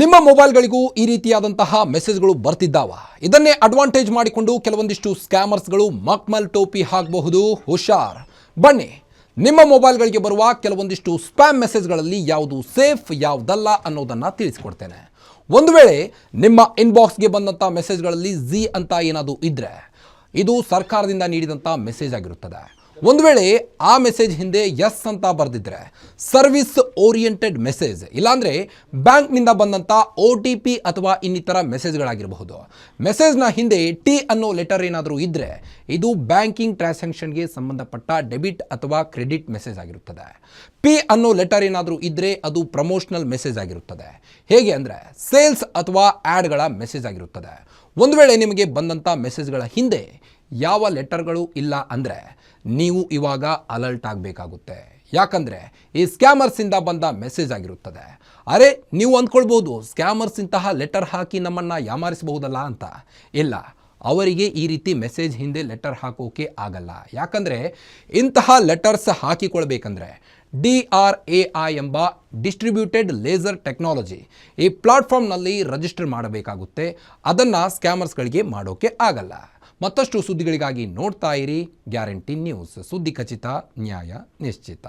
ನಿಮ್ಮ ಮೊಬೈಲ್ಗಳಿಗೂ ಈ ರೀತಿಯಾದಂತಹ ಮೆಸೇಜ್ಗಳು ಬರ್ತಿದ್ದಾವ. ಇದನ್ನೇ ಅಡ್ವಾಂಟೇಜ್ ಮಾಡಿಕೊಂಡು ಕೆಲವೊಂದಿಷ್ಟು ಸ್ಕ್ಯಾಮರ್ಸ್ಗಳು ಮಕ್ಮಲ್ ಟೋಪಿ ಹಾಕಬಹುದು. ಹುಷಾರ್. ಬನ್ನಿ, ನಿಮ್ಮ ಮೊಬೈಲ್ಗಳಿಗೆ ಬರುವ ಕೆಲವೊಂದಿಷ್ಟು ಸ್ಪ್ಯಾಮ್ ಮೆಸೇಜ್ಗಳಲ್ಲಿ ಯಾವುದು ಸೇಫ್ ಯಾವುದಲ್ಲ ಅನ್ನೋದನ್ನು ತಿಳಿಸಿಕೊಡ್ತೇನೆ. ಒಂದು ವೇಳೆ ನಿಮ್ಮ ಇನ್ಬಾಕ್ಸ್ಗೆ ಬಂದಂಥ ಮೆಸೇಜ್ಗಳಲ್ಲಿ ಜಿ ಅಂತ ಏನಾದರೂ ಇದ್ದರೆ ಇದು ಸರ್ಕಾರದಿಂದ ನೀಡಿದಂಥ ಮೆಸೇಜ್ ಆಗಿರುತ್ತದೆ. ಒಂದು ವೇಳೆ ಆ ಮೆಸೇಜ್ ಹಿಂದೆ ಎಸ್ ಅಂತ ಬರೆದಿದ್ರೆ ಸರ್ವಿಸ್ ಓರಿಯೆಂಟೆಡ್ ಮೆಸೇಜ್, ಇಲ್ಲಾಂದರೆ ಬ್ಯಾಂಕ್ನಿಂದ ಬಂದಂಥ OTP ಅಥವಾ ಇನ್ನಿತರ ಮೆಸೇಜ್ಗಳಾಗಿರಬಹುದು. ಮೆಸೇಜ್ನ ಹಿಂದೆ ಟಿ ಅನ್ನೋ ಲೆಟರ್ ಏನಾದರೂ ಇದ್ದರೆ ಇದು ಬ್ಯಾಂಕಿಂಗ್ ಟ್ರಾನ್ಸಾಕ್ಷನ್ಗೆ ಸಂಬಂಧಪಟ್ಟ ಡೆಬಿಟ್ ಅಥವಾ ಕ್ರೆಡಿಟ್ ಮೆಸೇಜ್ ಆಗಿರುತ್ತದೆ. ಪಿ ಅನ್ನೋ ಲೆಟರ್ ಏನಾದರೂ ಇದ್ದರೆ ಅದು ಪ್ರಮೋಷನಲ್ ಮೆಸೇಜ್ ಆಗಿರುತ್ತದೆ. ಹೇಗೆ ಅಂದರೆ ಸೇಲ್ಸ್ ಅಥವಾ ಆ್ಯಡ್ಗಳ ಮೆಸೇಜ್ ಆಗಿರುತ್ತದೆ. ಒಂದು ವೇಳೆ ನಿಮಗೆ ಬಂದಂಥ ಮೆಸೇಜ್ಗಳ ಹಿಂದೆ ಯಾವ ಲೆಟರ್ಗಳು ಇಲ್ಲ ಅಂದರೆ ನೀವು ಇವಾಗ ಅಲರ್ಟ್ ಆಗಬೇಕಾಗುತ್ತೆ. ಯಾಕಂದರೆ ಈ ಸ್ಕ್ಯಾಮರ್ಸಿಂದ ಬಂದ ಮೆಸೇಜ್ ಆಗಿರುತ್ತದೆ. ಅರೆ, ನೀವು ಅಂದ್ಕೊಳ್ಬೋದು ಸ್ಕ್ಯಾಮರ್ಸ್ ಇಂತಹ ಲೆಟರ್ ಹಾಕಿ ನಮ್ಮನ್ನು ಯಾಮಾರಿಸಬಹುದಲ್ಲ ಅಂತ. ಇಲ್ಲ, ಅವರಿಗೆ ಈ ರೀತಿ ಮೆಸೇಜ್ ಹಿಂದೆ ಲೆಟರ್ ಹಾಕೋಕೆ ಆಗಲ್ಲ. ಯಾಕಂದರೆ ಇಂತಹ ಲೆಟರ್ಸ್ ಹಾಕಿಕೊಳ್ಬೇಕಂದ್ರೆ DRAI ಎಂಬ ಡಿಸ್ಟ್ರಿಬ್ಯೂಟೆಡ್ ಲೇಸರ್ ಟೆಕ್ನಾಲಜಿ ಈ ಪ್ಲಾಟ್ಫಾರ್ಮ್ನಲ್ಲಿ ರಿಜಿಸ್ಟರ್ ಮಾಡಬೇಕಾಗುತ್ತೆ. ಅದನ್ನು ಸ್ಕ್ಯಾಮರ್ಸ್ಗಳಿಗೆ ಮಾಡೋಕೆ ಆಗಲ್ಲ. ಮತ್ತಷ್ಟು ಸುದ್ದಿಗಳಿಗಾಗಿ ನೋಡ್ತಾ ಇರಿ ಗ್ಯಾರಂಟಿ ನ್ಯೂಸ್. ಸುದ್ದಿ ಖಚಿತ, ನ್ಯಾಯ ನಿಶ್ಚಿತ.